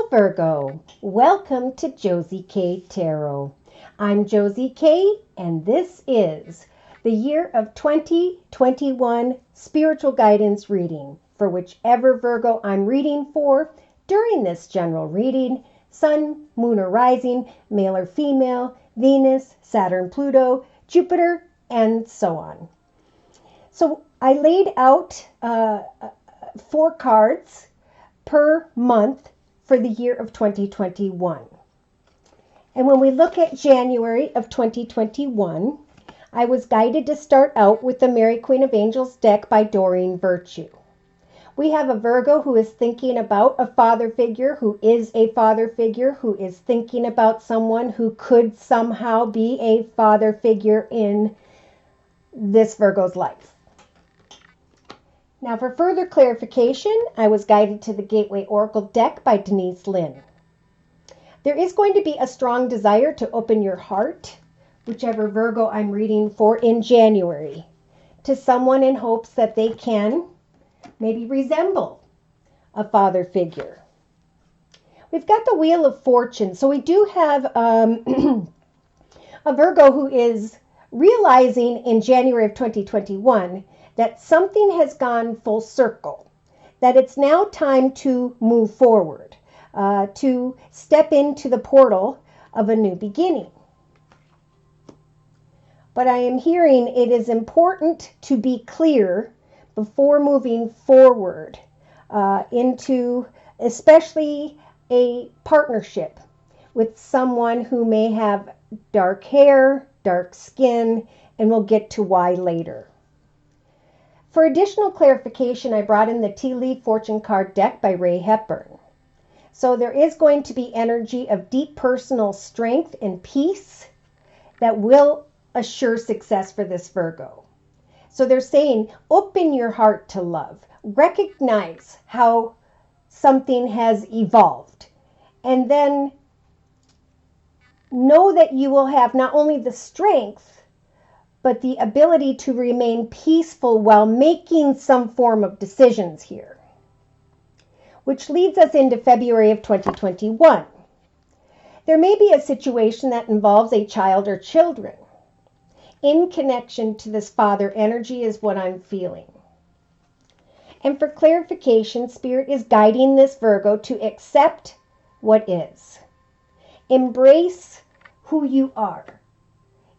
Hello Virgo, welcome to Josie K Tarot. I'm Josie K and this is the year of 2021 spiritual guidance reading for whichever Virgo I'm reading for during this general reading, Sun, Moon or Rising, male or female, Venus, Saturn, Pluto, Jupiter, and so on. So I laid out 4 cards per month for the year of 2021. And when we look at January of 2021, I was guided to start out with the Mary Queen of Angels deck by Doreen Virtue. We have a Virgo who is thinking about a father figure, who is a father figure, who is thinking about someone who could somehow be a father figure in this Virgo's life. Now, for further clarification, I was guided to the Gateway Oracle deck by Denise Lynn. There is going to be a strong desire to open your heart, whichever Virgo I'm reading for in January, to someone in hopes that they can maybe resemble a father figure. We've got the Wheel of Fortune. So we do have a Virgo who is realizing in January of 2021 that something has gone full circle, that it's now time to move forward, to step into the portal of a new beginning. But I am hearing it is important to be clear before moving forward into especially a partnership with someone who may have dark hair, dark skin, and we'll get to why later. For additional clarification, I brought in the Tea Leaf Fortune card deck by Ray Hepburn. So there is going to be energy of deep personal strength and peace that will assure success for this Virgo. So they're saying, open your heart to love. Recognize how something has evolved. And then know that you will have not only the strength, but the ability to remain peaceful while making some form of decisions here. Which leads us into February of 2021. There may be a situation that involves a child or children. In connection to this father energy is what I'm feeling. And for clarification, Spirit is guiding this Virgo to accept what is. Embrace who you are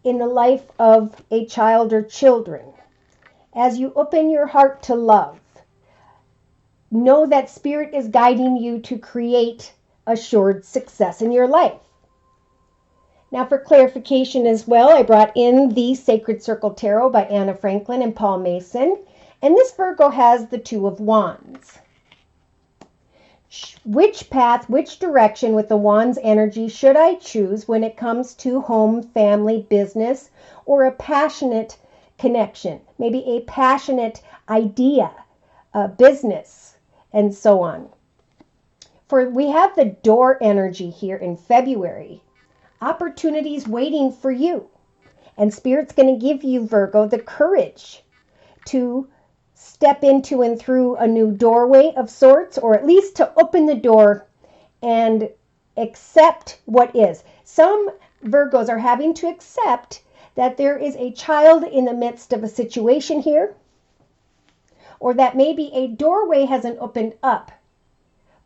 in the life of a child or children. As you open your heart to love, know that Spirit is guiding you to create assured success in your life. Now for clarification as well, I brought in the Sacred Circle Tarot by Anna Franklin and Paul Mason. And this Virgo has the Two of Wands. Which path, which direction with the Wands energy should I choose when it comes to home, family, business, or a passionate connection? Maybe a passionate idea, business, and so on. For we have the Door energy here in February. Opportunities waiting for you. And Spirit's going to give you, Virgo, the courage to step into and through a new doorway of sorts, or at least to open the door and accept what is. Some Virgos are having to accept that there is a child in the midst of a situation here, or that maybe a doorway hasn't opened up,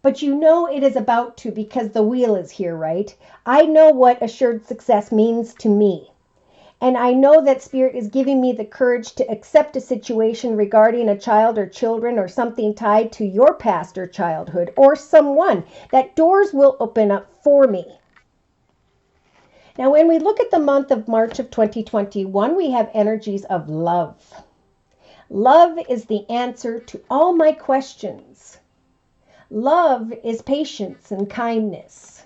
but you know it is about to because the wheel is here, right? I know what assured success means to me. And I know that Spirit is giving me the courage to accept a situation regarding a child or children or something tied to your past or childhood or someone, that doors will open up for me. Now, when we look at the month of March of 2021, we have energies of love. Love is the answer to all my questions. Love is patience and kindness.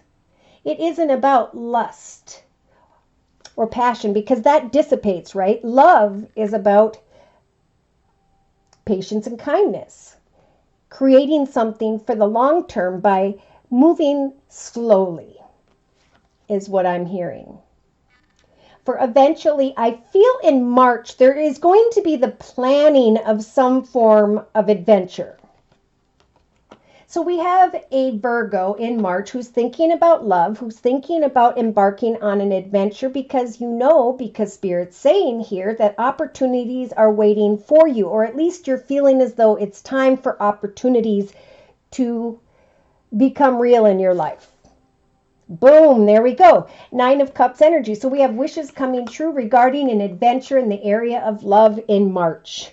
It isn't about lust or passion, because that dissipates, right? Love is about patience and kindness, creating something for the long term by moving slowly, is what I'm hearing. For eventually, I feel in March, there is going to be the planning of some form of adventure. So we have a Virgo in March who's thinking about love, who's thinking about embarking on an adventure because because Spirit's saying here that opportunities are waiting for you, or at least you're feeling as though it's time for opportunities to become real in your life. Boom, there we go. Nine of Cups energy. So we have wishes coming true regarding an adventure in the area of love in March.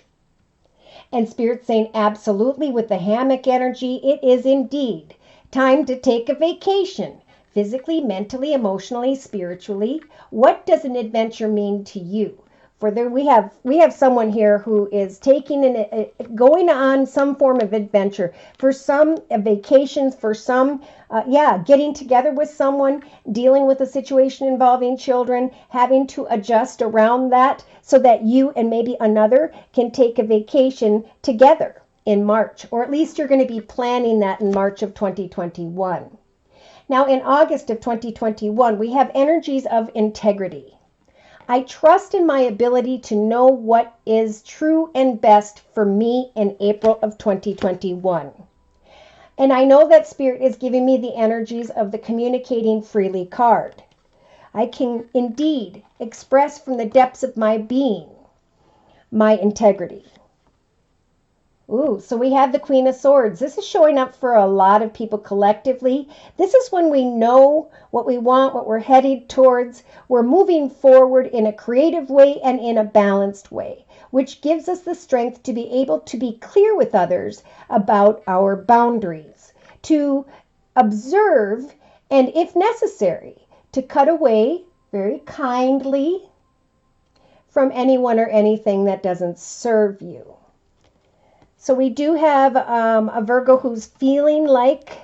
And Spirit's saying absolutely with the hammock energy, it is indeed time to take a vacation. Physically, mentally, emotionally, spiritually. What does an adventure mean to you? For there we have someone here who is going on some form of adventure. For some, vacations. For some, getting together with someone, dealing with a situation involving children, having to adjust around that so that you and maybe another can take a vacation together in March, or at least you're going to be planning that in March of 2021. Now in August of 2021, we have energies of integrity. I trust in my ability to know what is true and best for me in April of 2021. And I know that Spirit is giving me the energies of the communicating freely card. I can indeed express from the depths of my being my integrity. Ooh, so we have the Queen of Swords. This is showing up for a lot of people collectively. This is when we know what we want, what we're headed towards. We're moving forward in a creative way and in a balanced way, which gives us the strength to be able to be clear with others about our boundaries, to observe, and if necessary, to cut away very kindly from anyone or anything that doesn't serve you. So we do have a Virgo who's feeling like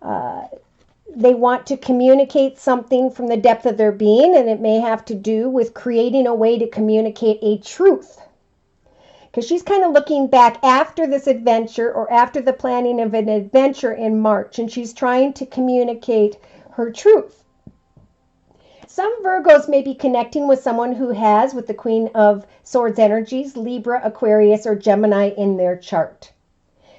they want to communicate something from the depth of their being, and it may have to do with creating a way to communicate a truth. Because she's kind of looking back after this adventure or after the planning of an adventure in March, and she's trying to communicate her truth. Some Virgos may be connecting with someone who has, with the Queen of Swords energies, Libra, Aquarius, or Gemini in their chart.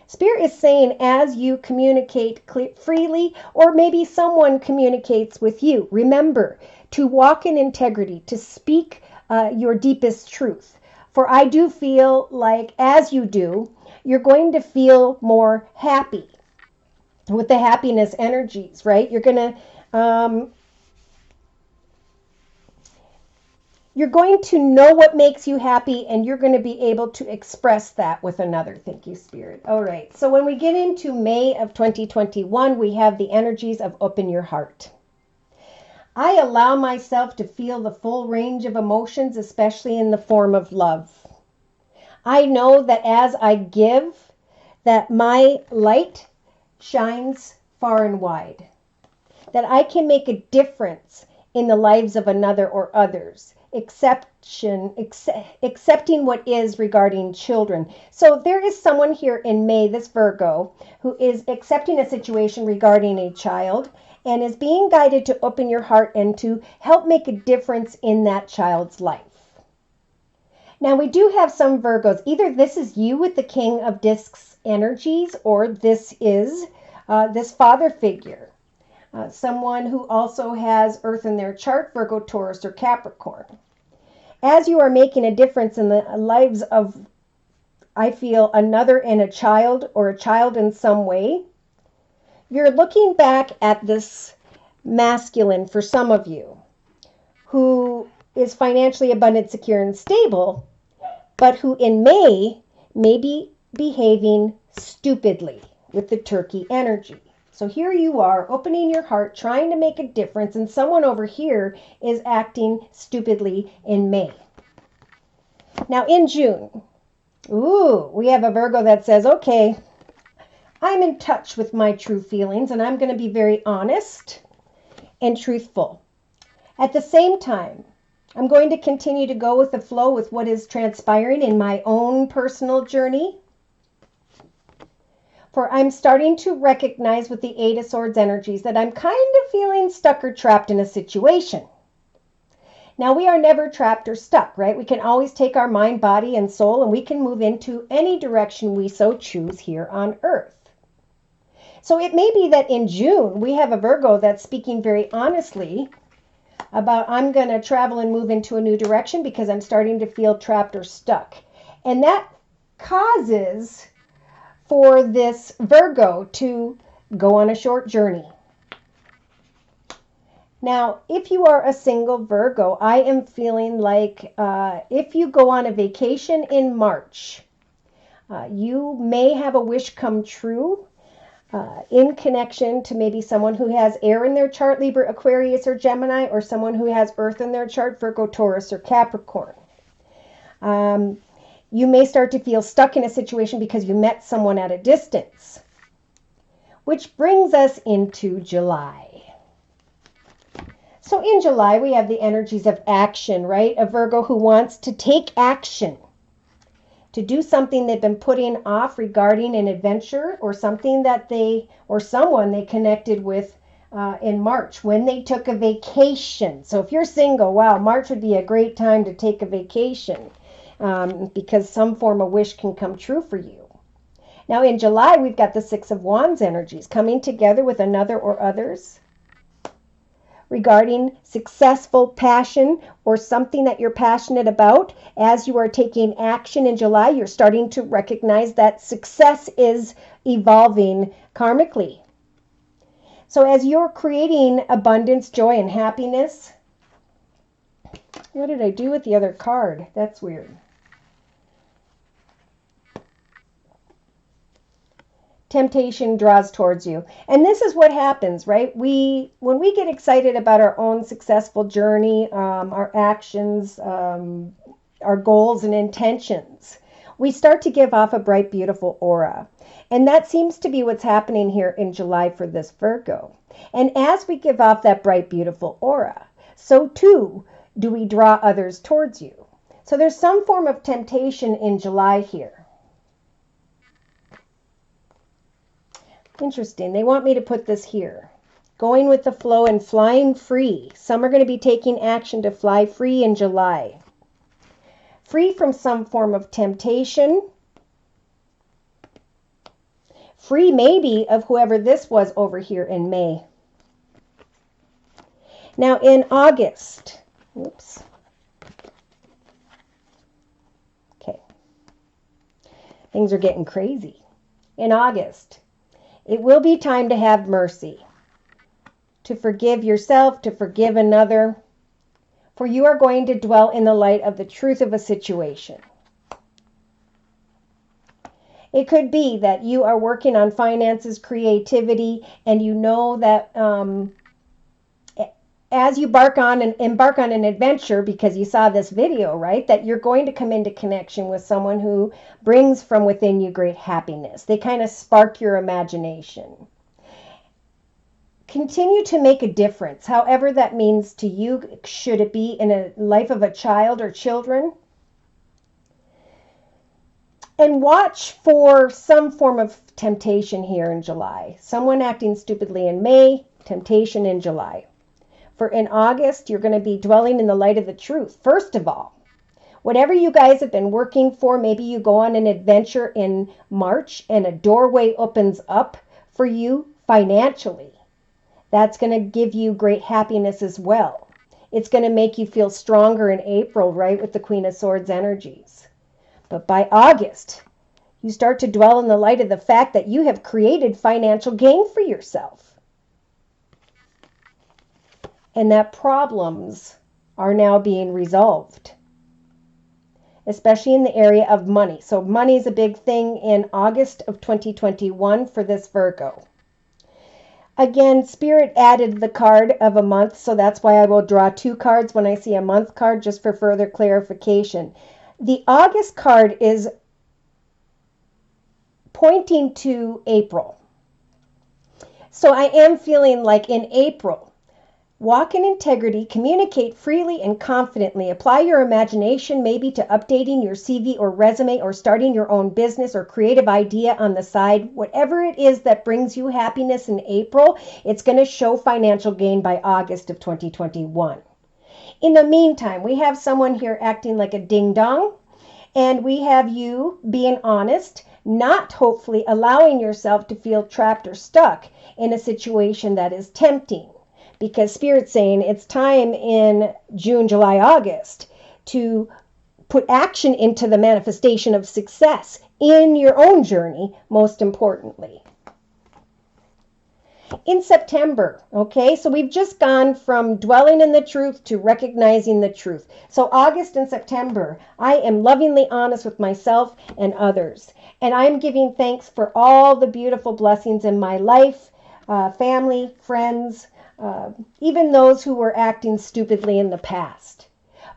Spirit is saying as you communicate freely, or maybe someone communicates with you, remember to walk in integrity, to speak your deepest truth. For I do feel like as you do, you're going to feel more happy with the happiness energies, right? You're going to know what makes you happy, and you're going to be able to express that with another. Thank you, Spirit. All right. So when we get into May of 2021, we have the energies of open your heart. I allow myself to feel the full range of emotions, especially in the form of love. I know that as I give, that my light shines far and wide, that I can make a difference in the lives of another or others. Accepting what is regarding children. So there is someone here in May, this Virgo, who is accepting a situation regarding a child and is being guided to open your heart and to help make a difference in that child's life. Now we do have some Virgos. Either this is you with the King of Discs energies, or this is this father figure. Someone who also has Earth in their chart, Virgo, Taurus, or Capricorn. As you are making a difference in the lives of, I feel, another and a child, or a child in some way, you're looking back at this masculine for some of you who is financially abundant, secure, and stable, but who in May may be behaving stupidly with the Turkey energy. So here you are, opening your heart, trying to make a difference, and someone over here is acting stupidly in May. Now in June, we have a Virgo that says, okay, I'm in touch with my true feelings, and I'm going to be very honest and truthful. At the same time, I'm going to continue to go with the flow with what is transpiring in my own personal journey. For I'm starting to recognize with the Eight of Swords energies that I'm kind of feeling stuck or trapped in a situation. Now, we are never trapped or stuck, right? We can always take our mind, body, and soul, and we can move into any direction we so choose here on Earth. So it may be that in June we have a Virgo that's speaking very honestly about, I'm going to travel and move into a new direction because I'm starting to feel trapped or stuck. And that causes for this Virgo to go on a short journey. Now, if you are a single Virgo, I am feeling like if you go on a vacation in March, you may have a wish come true in connection to maybe someone who has air in their chart, Libra, Aquarius, or Gemini, or someone who has earth in their chart, Virgo, Taurus, or Capricorn. You may start to feel stuck in a situation because you met someone at a distance. Which brings us into July. So in July, we have the energies of action, right? A Virgo who wants to take action, to do something they've been putting off regarding an adventure or something that or someone they connected with in March when they took a vacation. So if you're single, wow, March would be a great time to take a vacation because some form of wish can come true for you. Now in July, we've got the Six of Wands energies coming together with another or others regarding successful passion or something that you're passionate about. As you are taking action in July, you're starting to recognize that success is evolving karmically. So as you're creating abundance, joy, and happiness, what did I do with the other card? That's weird. Temptation draws towards you. And this is what happens, right? When we get excited about our own successful journey, our actions, our goals and intentions, we start to give off a bright, beautiful aura. And that seems to be what's happening here in July for this Virgo. And as we give off that bright, beautiful aura, so too do we draw others towards you. So there's some form of temptation in July here. Interesting. They want me to put this here. Going with the flow and flying free. Some are going to be taking action to fly free in July. Free from some form of temptation. Free maybe of whoever this was over here in May. Now in August. Oops. Okay. Things are getting crazy. In August, it will be time to have mercy, to forgive yourself, to forgive another, for you are going to dwell in the light of the truth of a situation. It could be that you are working on finances, creativity, and you know that as you embark on an adventure, because you saw this video, right, that you're going to come into connection with someone who brings from within you great happiness. They kind of spark your imagination. Continue to make a difference, however that means to you. Should it be in a life of a child or children? And watch for some form of temptation here in July. Someone acting stupidly in May, temptation in July. For in August, you're going to be dwelling in the light of the truth. First of all, whatever you guys have been working for, maybe you go on an adventure in March and a doorway opens up for you financially. That's going to give you great happiness as well. It's going to make you feel stronger in April, right, with the Queen of Swords energies. But by August, you start to dwell in the light of the fact that you have created financial gain for yourself. And that problems are now being resolved, especially in the area of money. So money is a big thing in August of 2021 for this Virgo. Again, Spirit added the card of a month, so that's why I will draw two cards when I see a month card, just for further clarification. The August card is pointing to April. So I am feeling like in April, walk in integrity, communicate freely and confidently. Apply your imagination maybe to updating your CV or resume or starting your own business or creative idea on the side. Whatever it is that brings you happiness in April, it's going to show financial gain by August of 2021. In the meantime, we have someone here acting like a ding-dong, and we have you being honest, not hopefully allowing yourself to feel trapped or stuck in a situation that is tempting. Because Spirit's saying it's time in June, July, August to put action into the manifestation of success in your own journey, most importantly. In September, okay, so we've just gone from dwelling in the truth to recognizing the truth. So August and September, I am lovingly honest with myself and others. And I'm giving thanks for all the beautiful blessings in my life, family, friends, even those who were acting stupidly in the past.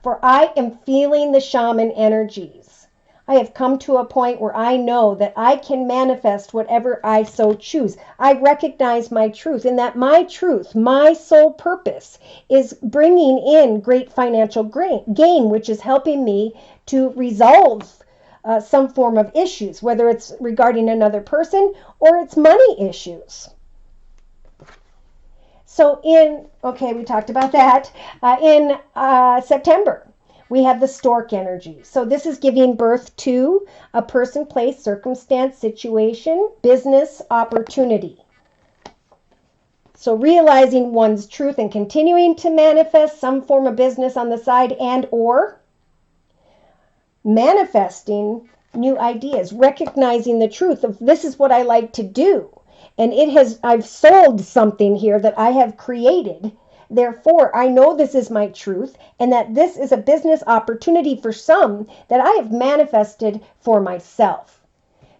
For I am feeling the shaman energies. I have come to a point where I know that I can manifest whatever I so choose. I recognize my truth, and that my truth, my sole purpose, is bringing in great financial gain, which is helping me to resolve some form of issues, whether it's regarding another person or it's money issues. So we talked about that. In September, we have the stork energy. So this is giving birth to a person, place, circumstance, situation, business, opportunity. So realizing one's truth and continuing to manifest some form of business on the side, and or manifesting new ideas, recognizing the truth of this is what I like to do. And I've sold something here that I have created. Therefore, I know this is my truth and that this is a business opportunity for some that I have manifested for myself.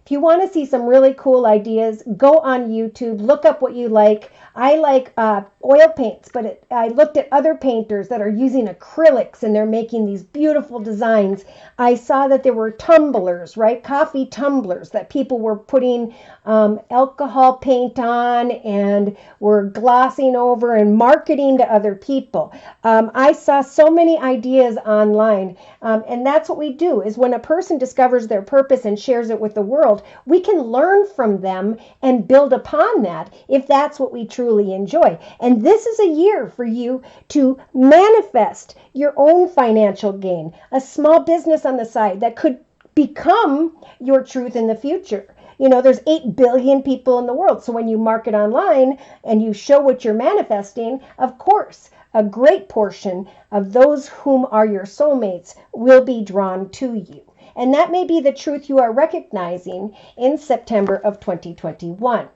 If you want to see some really cool ideas, go on YouTube, look up what you like. I like oil paints, but I looked at other painters that are using acrylics and they're making these beautiful designs. I saw that there were tumblers, right? Coffee tumblers that people were putting alcohol paint on and were glossing over and marketing to other people. I saw so many ideas online, and that's what we do, is when a person discovers their purpose and shares it with the world, we can learn from them and build upon that if that's what we truly enjoy. And this is a year for you to manifest your own financial gain, a small business on the side that could become your truth in the future. You know, there's 8 billion people in the world. So when you market online and you show what you're manifesting, of course, a great portion of those whom are your soulmates will be drawn to you. And that may be the truth you are recognizing in September of 2021.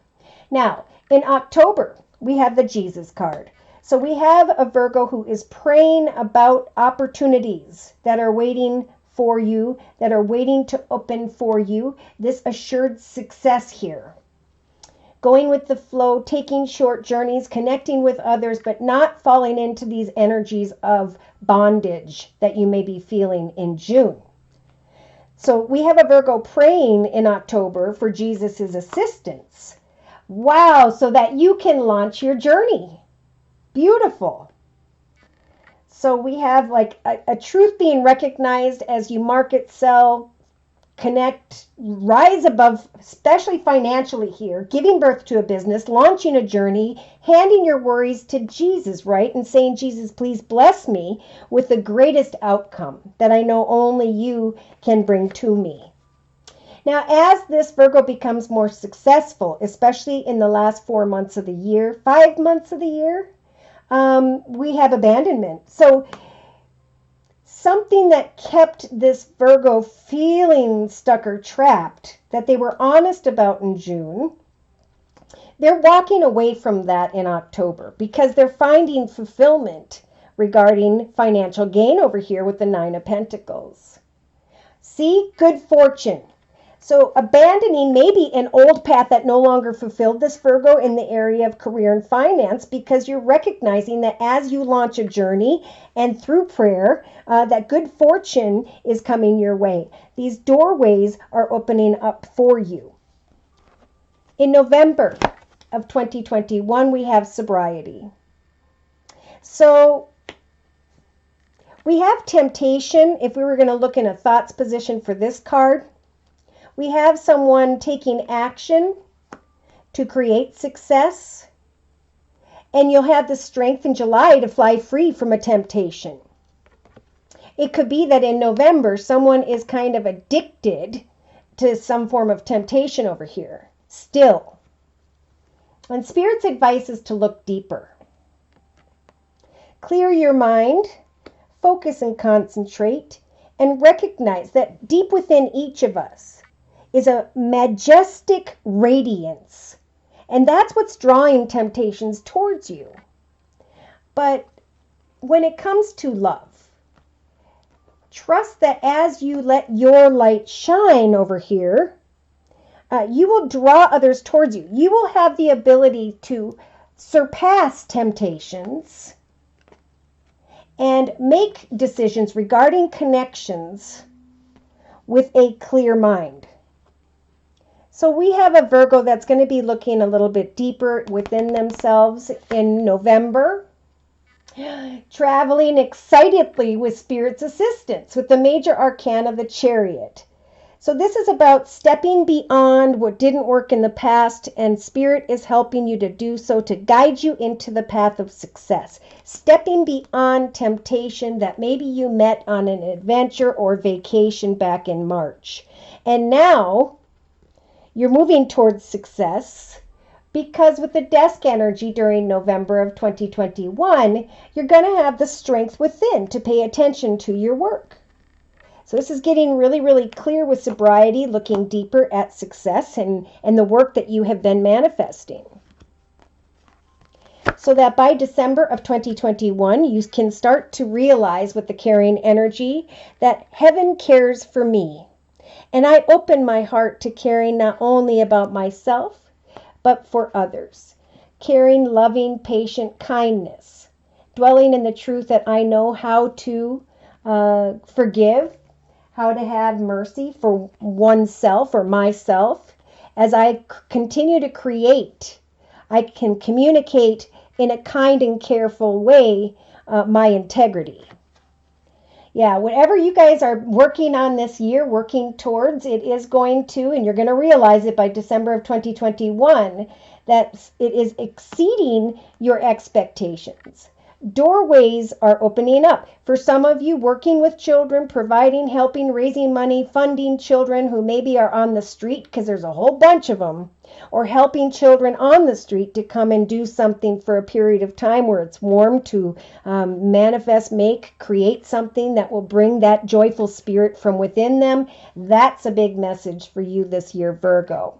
Now, in October, we have the Jesus card. So we have a Virgo who is praying about opportunities that are waiting for you, that are waiting to open for you. This assured success here. Going with the flow, taking short journeys, connecting with others, but not falling into these energies of bondage that you may be feeling in June. So we have a Virgo praying in October for Jesus' assistance. Wow, so that you can launch your journey. Beautiful. So we have like a truth being recognized as you market, sell, connect, rise above, especially financially here, giving birth to a business, launching a journey, handing your worries to Jesus, right? And saying, Jesus, please bless me with the greatest outcome that I know only you can bring to me. Now, as this Virgo becomes more successful, especially in the last 4 months of the year, 5 months of the year, we have abandonment. So something that kept this Virgo feeling stuck or trapped, that they were honest about in June, they're walking away from that in October because they're finding fulfillment regarding financial gain over here with the 9 of Pentacles. See, good fortune. So abandoning maybe an old path that no longer fulfilled this Virgo in the area of career and finance, because you're recognizing that as you launch a journey and through prayer, that good fortune is coming your way. These doorways are opening up for you. In November of 2021, we have sobriety. So we have temptation. If we were going to look in a thoughts position for this card, we have someone taking action to create success, and you'll have the strength in July to fly free from a temptation. It could be that in November, someone is kind of addicted to some form of temptation over here. Still. And Spirit's advice is to look deeper. Clear your mind, focus and concentrate, and recognize that deep within each of us is a majestic radiance. And that's what's drawing temptations towards you. But when it comes to love, trust that as you let your light shine over here, you will draw others towards you. You will have the ability to surpass temptations and make decisions regarding connections with a clear mind. So we have a Virgo that's going to be looking a little bit deeper within themselves in November, traveling excitedly with Spirit's assistance with the major arcana, the Chariot. So this is about stepping beyond what didn't work in the past, and Spirit is helping you to do so, to guide you into the path of success. Stepping beyond temptation that maybe you met on an adventure or vacation back in March. And now you're moving towards success because with the desk energy during November of 2021, you're going to have the strength within to pay attention to your work. So this is getting really, really clear with sobriety, looking deeper at success and the work that you have been manifesting. So that by December of 2021, you can start to realize with the carrying energy that heaven cares for me. And I open my heart to caring not only about myself, but for others. Caring, loving, patient kindness. Dwelling in the truth that I know how to forgive, how to have mercy for oneself or myself. As I continue to create, I can communicate in a kind and careful way my integrity. Yeah, whatever you guys are working on this year, working towards, it is going to, and you're going to realize it by December of 2021, that it is exceeding your expectations. Doorways are opening up. For some of you, working with children, providing, helping, raising money, funding children who maybe are on the street, because there's a whole bunch of them, or helping children on the street to come and do something for a period of time where it's warm, to manifest, create something that will bring that joyful spirit from within them. That's a big message for you this year, Virgo.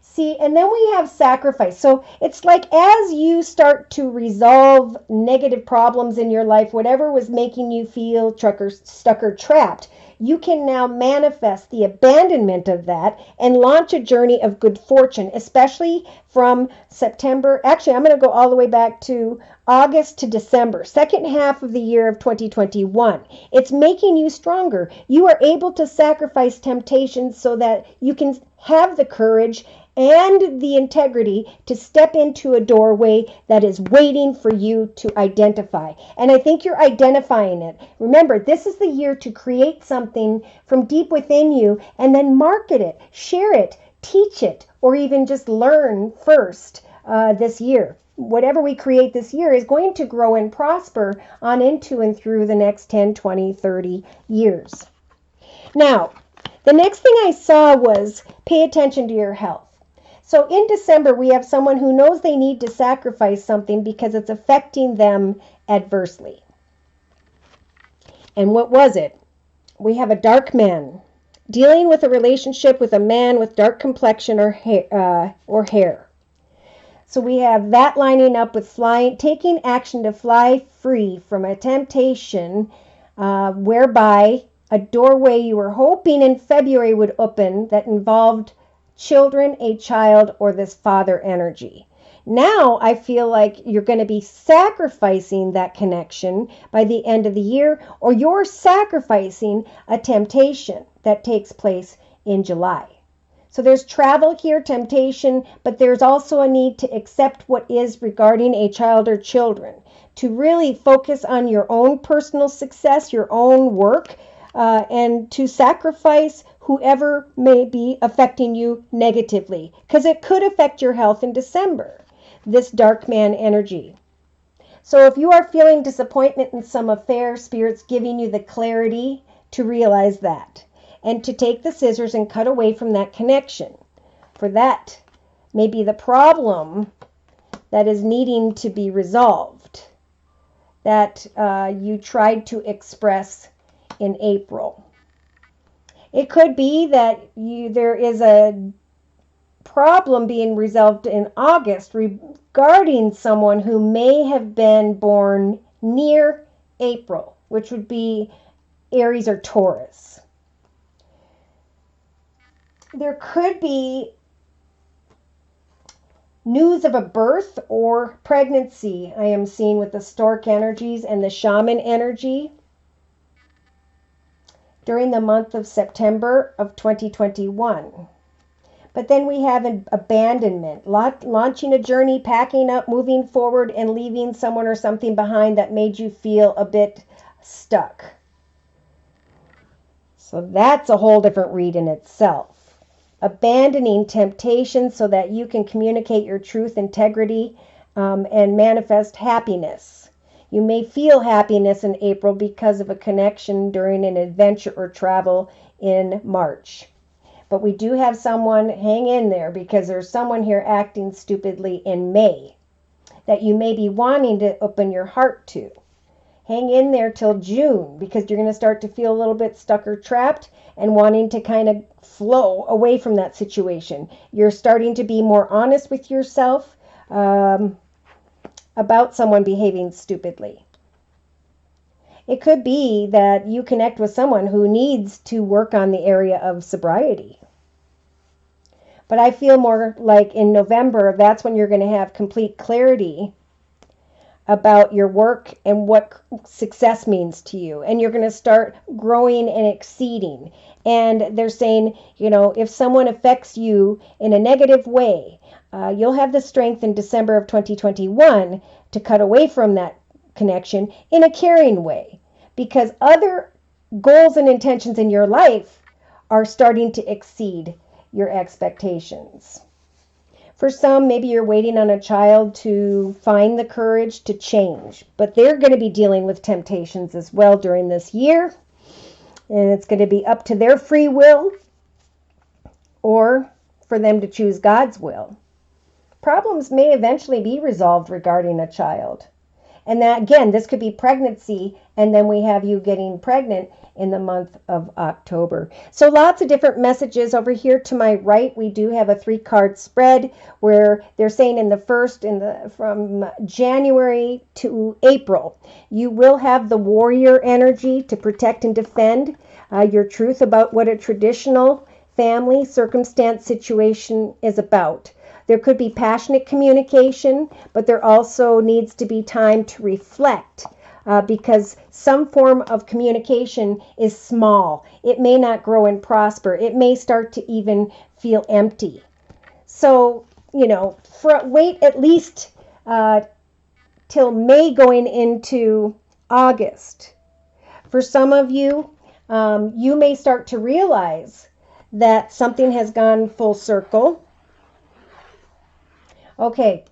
See, and then we have sacrifice. So it's like as you start to resolve negative problems in your life, whatever was making you feel stuck or trapped, you can now manifest the abandonment of that and launch a journey of good fortune, especially from September. Actually, I'm going to go all the way back to August to December, second half of the year of 2021. It's making you stronger. You are able to sacrifice temptations so that you can have the courage and the integrity to step into a doorway that is waiting for you to identify. And I think you're identifying it. Remember, this is the year to create something from deep within you and then market it, share it, teach it, or even just learn first this year. Whatever we create this year is going to grow and prosper on into and through the next 10, 20, 30 years. Now, the next thing I saw was pay attention to your health. So in December, we have someone who knows they need to sacrifice something because it's affecting them adversely. And what was it? We have a dark man dealing with a relationship with a man with dark complexion or hair. So we have that lining up with taking action to fly free from a temptation whereby a doorway you were hoping in February would open that involved children, a child, or this father energy. Now I feel like you're going to be sacrificing that connection by the end of the year, or you're sacrificing a temptation that takes place in July. So there's travel here, temptation, but there's also a need to accept what is regarding a child or children, to really focus on your own personal success, your own work, and to sacrifice whoever may be affecting you negatively, because it could affect your health in December, this dark man energy. So if you are feeling disappointment in some affair, Spirit's giving you the clarity to realize that. and to take the scissors and cut away from that connection. For that may be the problem that is needing to be resolved, that you tried to express in April. It could be that there is a problem being resolved in August regarding someone who may have been born near April, which would be Aries or Taurus. There could be news of a birth or pregnancy. I am seeing with the stork energies and the shaman energy during the month of September of 2021. But then we have an abandonment, launching a journey, packing up, moving forward, and leaving someone or something behind that made you feel a bit stuck. So that's a whole different read in itself. Abandoning temptation so that you can communicate your truth, integrity, and manifest happiness. You may feel happiness in April because of a connection during an adventure or travel in March. But we do have someone, hang in there, because there's someone here acting stupidly in May that you may be wanting to open your heart to. Hang in there till June, because you're going to start to feel a little bit stuck or trapped and wanting to kind of flow away from that situation. You're starting to be more honest with yourself about someone behaving stupidly. It could be that you connect with someone who needs to work on the area of sobriety. But I feel more like in November, that's when you're going to have complete clarity about your work and what success means to you. And you're going to start growing and exceeding. And they're saying, you know, if someone affects you in a negative way, you'll have the strength in December of 2021 to cut away from that connection in a caring way, because other goals and intentions in your life are starting to exceed your expectations. For some, maybe you're waiting on a child to find the courage to change, but they're going to be dealing with temptations as well during this year, and it's going to be up to their free will or for them to choose God's will. Problems may eventually be resolved regarding a child. And that, again, this could be pregnancy, and then we have you getting pregnant in the month of October. So lots of different messages. Over here to my right, we do have a 3-card spread where they're saying from January to April, you will have the warrior energy to protect and defend your truth about what a traditional family circumstance situation is about. There could be passionate communication, but there also needs to be time to reflect because some form of communication is small. It may not grow and prosper. It may start to even feel empty. So, wait at least till May going into August. For some of you, you may start to realize that something has gone full circle. Okay,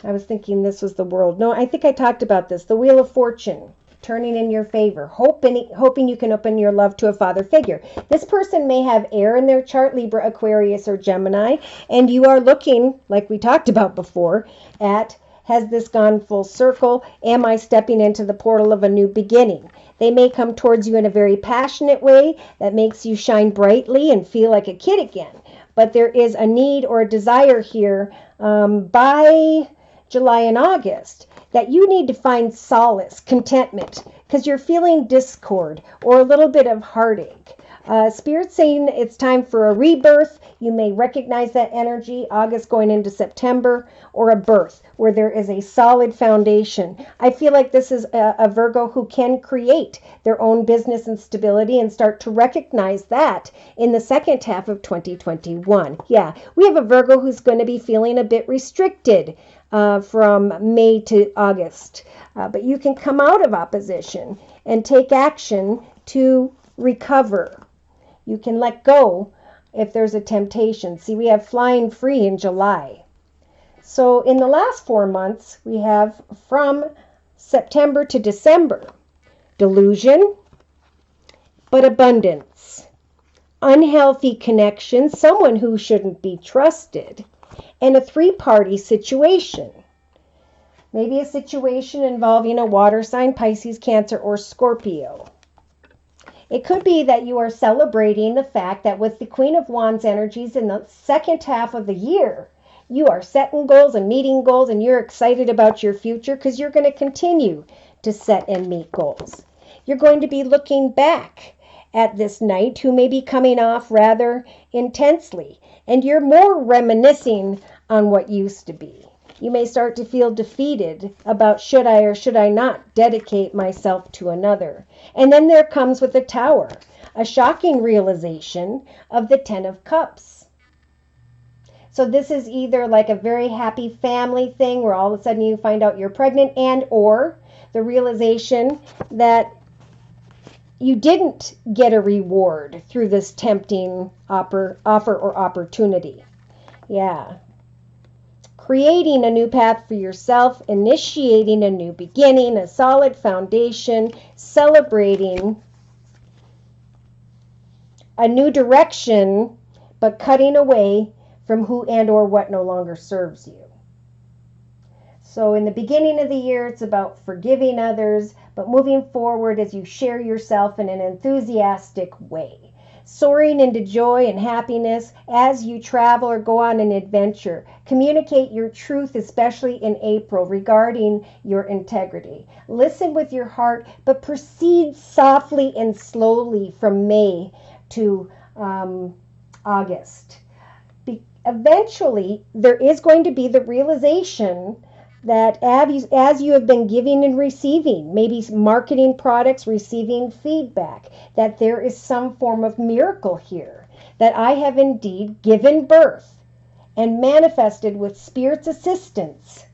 I was thinking this was the world. No, I think I talked about this. The Wheel of Fortune, turning in your favor, hoping you can open your love to a father figure. This person may have air in their chart, Libra, Aquarius, or Gemini, and you are looking, like we talked about before, at, has this gone full circle? Am I stepping into the portal of a new beginning? They may come towards you in a very passionate way that makes you shine brightly and feel like a kid again. But there is a need or a desire here by July and August that you need to find solace, contentment, because you're feeling discord or a little bit of heartache. Spirit's saying it's time for a rebirth. You may recognize that energy, August going into September, or a birth where there is a solid foundation. I feel like this is a Virgo who can create their own business and stability and start to recognize that in the second half of 2021. Yeah, we have a Virgo who's going to be feeling a bit restricted from May to August. But you can come out of opposition and take action to recover. You can let go if there's a temptation. See, we have flying free in July. So in the last 4 months, we have from September to December, delusion, but abundance. unhealthy connection, someone who shouldn't be trusted, and a three-party situation. Maybe a situation involving a water sign, Pisces, Cancer, or Scorpio. It could be that you are celebrating the fact that with the Queen of Wands energies in the second half of the year, you are setting goals and meeting goals, and you're excited about your future because you're going to continue to set and meet goals. You're going to be looking back at this night who may be coming off rather intensely, and you're more reminiscing on what used to be. You may start to feel defeated about should I or should I not dedicate myself to another. And then there comes with the Tower, a shocking realization of the Ten of Cups. So this is either like a very happy family thing where all of a sudden you find out you're pregnant, and or the realization that you didn't get a reward through this tempting offer or opportunity. Yeah. Creating a new path for yourself, initiating a new beginning, a solid foundation, celebrating a new direction, but cutting away from who and or what no longer serves you. So in the beginning of the year, it's about forgiving others, but moving forward as you share yourself in an enthusiastic way. Soaring into joy and happiness as you travel or go on an adventure. Communicate your truth, especially in April, regarding your integrity. Listen with your heart, but proceed softly and slowly from May to August. Eventually, there is going to be the realization that as you have been giving and receiving, maybe marketing products, receiving feedback, that there is some form of miracle here, that I have indeed given birth and manifested with Spirit's assistance.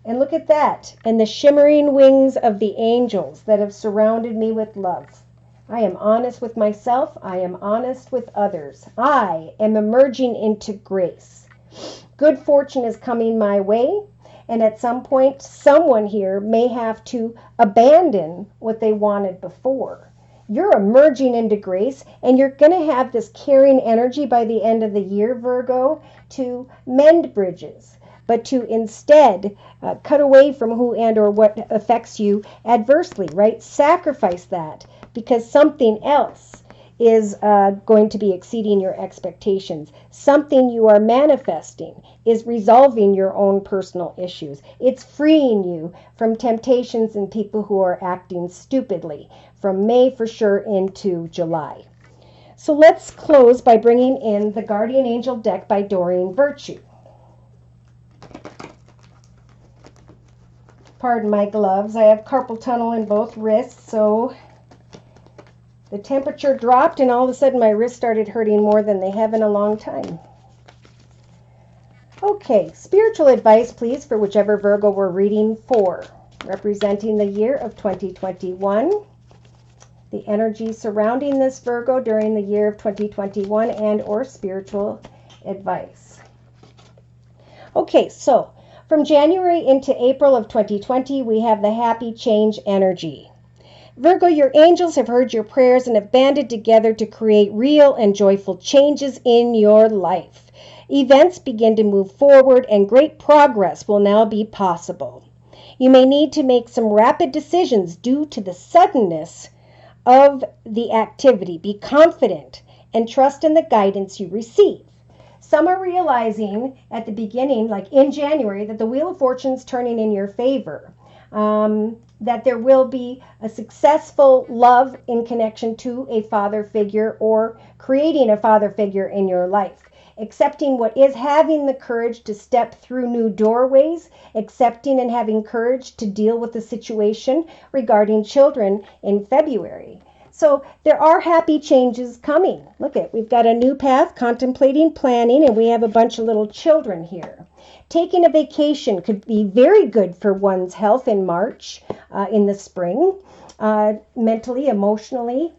And look at that, and the shimmering wings of the angels that have surrounded me with love. I am honest with myself. I am honest with others. I am emerging into grace. Good fortune is coming my way. And at some point, someone here may have to abandon what they wanted before. You're emerging into grace, and you're going to have this caring energy by the end of the year, Virgo, to mend bridges, but to instead cut away from who and or what affects you adversely, right? Sacrifice that because something else is going to be exceeding your expectations. Something you are manifesting is resolving your own personal issues. It's freeing you from temptations and people who are acting stupidly from May for sure into July. So let's close by bringing in the Guardian Angel deck by Doreen Virtue. Pardon my gloves. I have carpal tunnel in both wrists, so the temperature dropped and all of a sudden my wrists started hurting more than they have in a long time. Okay, spiritual advice, please, for whichever Virgo we're reading for, representing the year of 2021. The energy surrounding this Virgo during the year of 2021 and or spiritual advice. Okay, so from January into April of 2020, we have the happy change energy. Virgo, your angels have heard your prayers and have banded together to create real and joyful changes in your life. Events begin to move forward and great progress will now be possible. You may need to make some rapid decisions due to the suddenness of the activity. Be confident and trust in the guidance you receive. Some are realizing at the beginning, like in January, that the Wheel of Fortune is turning in your favor. That there will be a successful love in connection to a father figure or creating a father figure in your life. Accepting what is, having the courage to step through new doorways, accepting and having courage to deal with the situation regarding children in February. So there are happy changes coming. Look at, we've got a new path, contemplating, planning, and we have a bunch of little children here. Taking a vacation could be very good for one's health in March, in the spring, mentally, emotionally.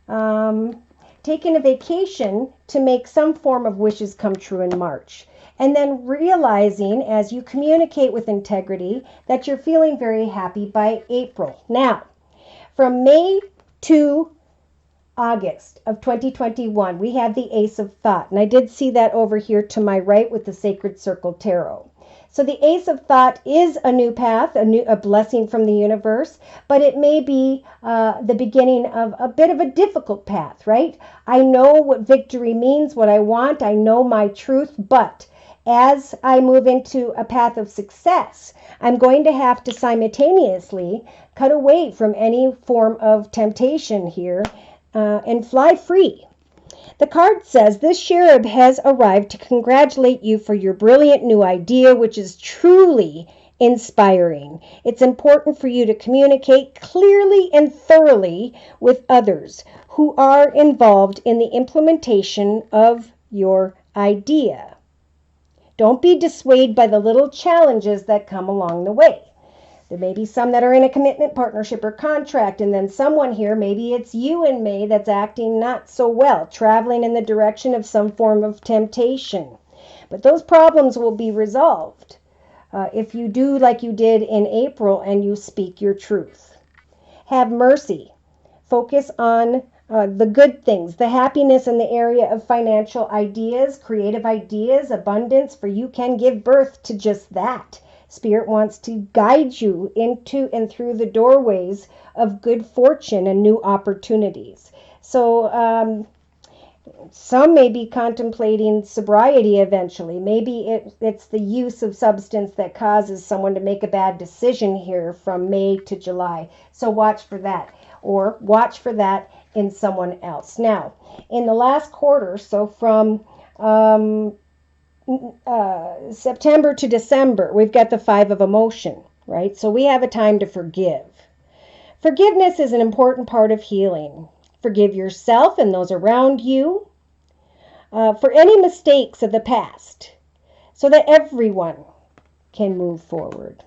Taking a vacation to make some form of wishes come true in March. And then realizing as you communicate with integrity that you're feeling very happy by April. Now, from May to August of 2021, we have the Ace of Thought. And I did see that over here to my right with the Sacred Circle Tarot. So the Ace of Thought is a new path, a blessing from the universe, but it may be the beginning of a bit of a difficult path, right? I know what victory means, what I want. I know my truth, but as I move into a path of success, I'm going to have to simultaneously cut away from any form of temptation here and fly free. The card says, this cherub has arrived to congratulate you for your brilliant new idea, which is truly inspiring. It's important for you to communicate clearly and thoroughly with others who are involved in the implementation of your idea. Don't be dissuaded by the little challenges that come along the way. There may be some that are in a commitment, partnership, or contract, and then someone here, maybe it's you and me, that's acting not so well, traveling in the direction of some form of temptation. But those problems will be resolved if you do like you did in April and you speak your truth. Have mercy. Focus on the good things, the happiness in the area of financial ideas, creative ideas, abundance, for you can give birth to just that. Spirit wants to guide you into and through the doorways of good fortune and new opportunities. So some may be contemplating sobriety eventually. Maybe it's the use of substance that causes someone to make a bad decision here from May to July. So watch for that, or watch for that in someone else. Now, in the last quarter, so from September to December, we've got the Five of Emotion, right? So we have a time to forgive. Forgiveness is an important part of healing. Forgive yourself and those around you for any mistakes of the past so that everyone can move forward.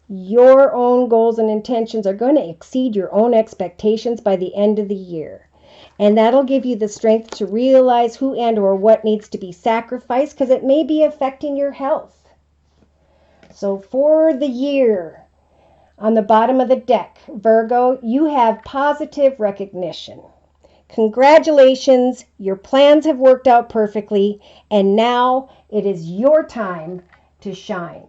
Your own goals and intentions are going to exceed your own expectations by the end of the year. And that'll give you the strength to realize who and or what needs to be sacrificed, because it may be affecting your health. So for the year, on the bottom of the deck, Virgo, you have positive recognition. Congratulations, your plans have worked out perfectly, and now it is your time to shine.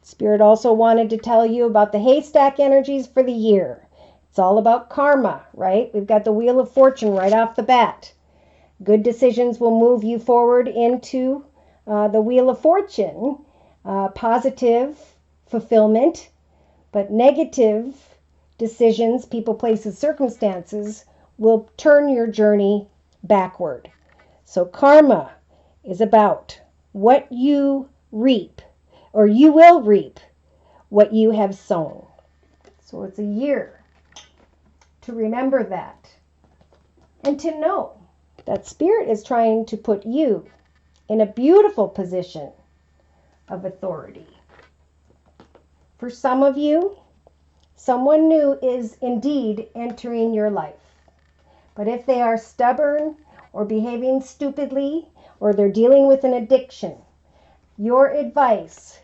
Spirit also wanted to tell you about the haystack energies for the year. It's all about karma, right? We've got the Wheel of Fortune right off the bat. Good decisions will move you forward into the Wheel of Fortune, positive fulfillment, but negative decisions, people, places, circumstances, will turn your journey backward. So karma is about what you reap, or you will reap what you have sown. So it's a year to remember that, and to know that Spirit is trying to put you in a beautiful position of authority. For some of you, someone new is indeed entering your life. But if they are stubborn or behaving stupidly, or they're dealing with an addiction, your advice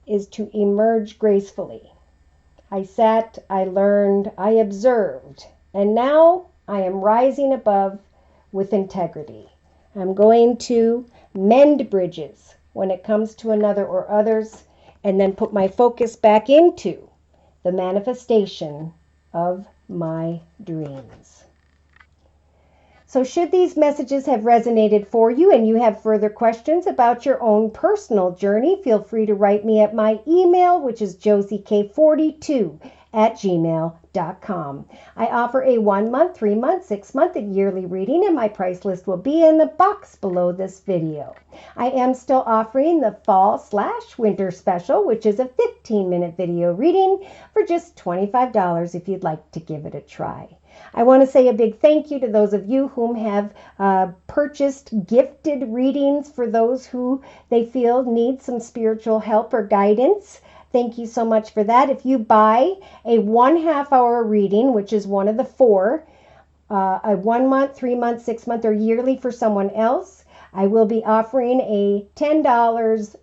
is to emerge gracefully. I sat, I learned, I observed, and now I am rising above with integrity. I'm going to mend bridges when it comes to another or others, and then put my focus back into the manifestation of my dreams. So should these messages have resonated for you and you have further questions about your own personal journey, feel free to write me at my email, which is josiek42@gmail.com. I offer a 1-month, 3-month, 6-month, and yearly reading, and my price list will be in the box below this video. I am still offering the fall/winter special, which is a 15-minute video reading for just $25 if you'd like to give it a try. I want to say a big thank you to those of you whom have purchased gifted readings for those who they feel need some spiritual help or guidance. Thank you so much for that. If you buy a 1/2 hour reading, which is one of the 4, a 1-month, 3-month, 6-month, or yearly for someone else, I will be offering a $10.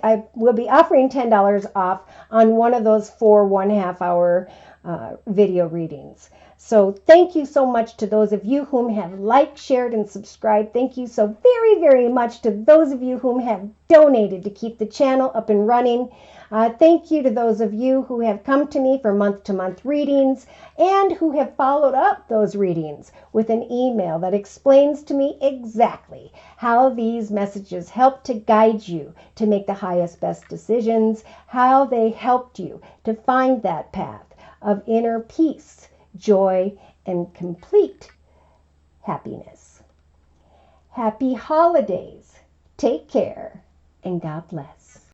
I will be offering $10 off on one of those 4 1/2 hour video readings. So thank you so much to those of you whom have liked, shared, and subscribed. Thank you so very, very much to those of you whom have donated to keep the channel up and running. Thank you to those of you who have come to me for month-to-month readings and who have followed up those readings with an email that explains to me exactly how these messages help to guide you to make the highest, best decisions, how they helped you to find that path of inner peace, joy, and complete happiness. Happy holidays. Take care, and God bless.